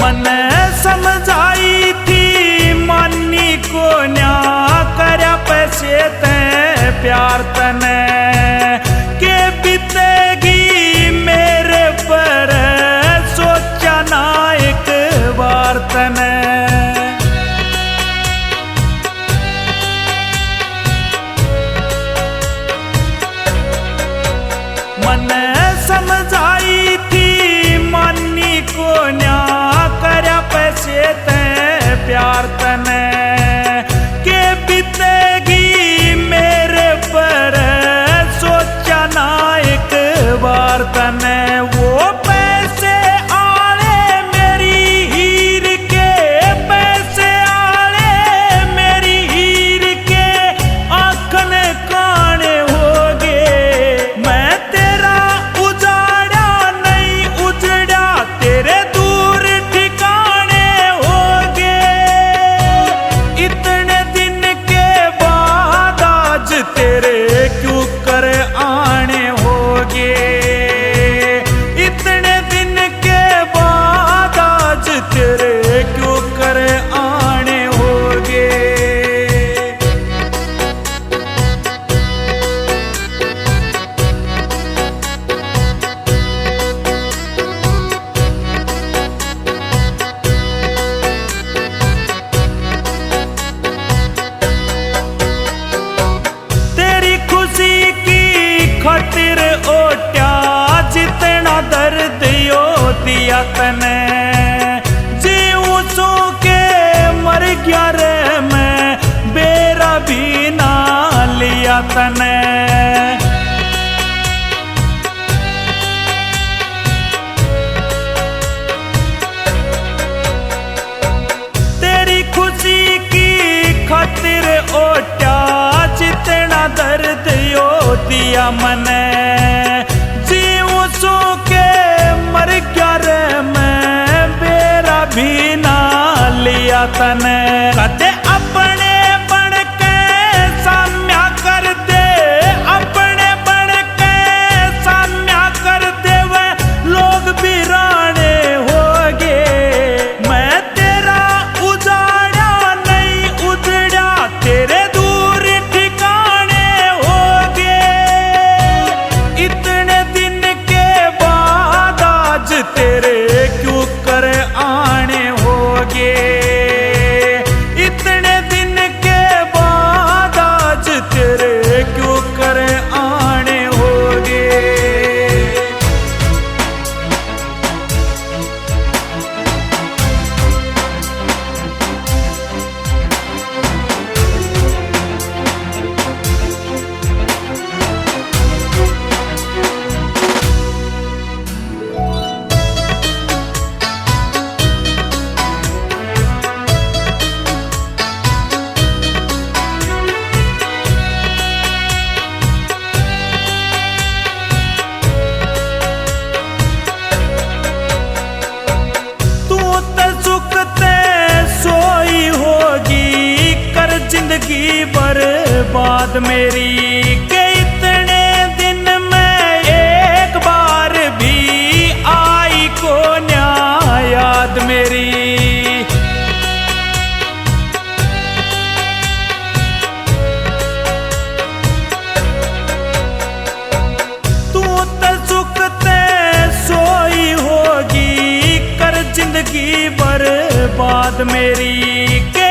मन समझाई थी मानी को न्या करया पैसे ते प्यार तने के बीतेगी मेरे पर सोचा ना एक बार तने। मन समझाई थी मानी को न्या करया पैसे ते प्यार तने के बीतेगी मेरे पर सोचा ना एक बार तने। वो पैसे आले मेरी हीर के पैसे आले मेरी हीर के आँखन काने हो गए। मैं तेरा उजाड़ा नहीं उजड़ा तेरे दूर ठिकाने हो गए। इतने दिन के बाद आज तेरे क्यों कर आने हो गए। इतने दिन के बाद आज तेरे क्यों कर आने हो गए। तेरी खुशी की खातिर ओट्या जितना दर्द यो दिया तने। जीऊं सो के मर गया रे मैं बेरा भी ना लिया तने। तेरी खुशी की खातिर ओट्या जितना दर्द यो दिया मने। जीऊं सो के मर गया रे मैं बेरा भी ना लिया तने। कदे अपने बन के साम्या कर दे अपने बन के साम्या कर दे वे लोग भी राणे हो गए। मैं तेरा उजाड़ा नहीं उजड़ा तेरे दूर ठिकाने हो गए। इतने दिन के बाद आज तेरे क्यों कर आने हो गए। इतने दिन के बाद आज तेरे क्यों कर आने हो गए। तू ते सुख ते सोई होगी कर जिंदगी बर्बाद मेरी। के इतने दिन में एक बार भी आई को न्या याद मेरी। तू ते सुख ते सोई होगी कर जिंदगी बर्बाद मेरी। के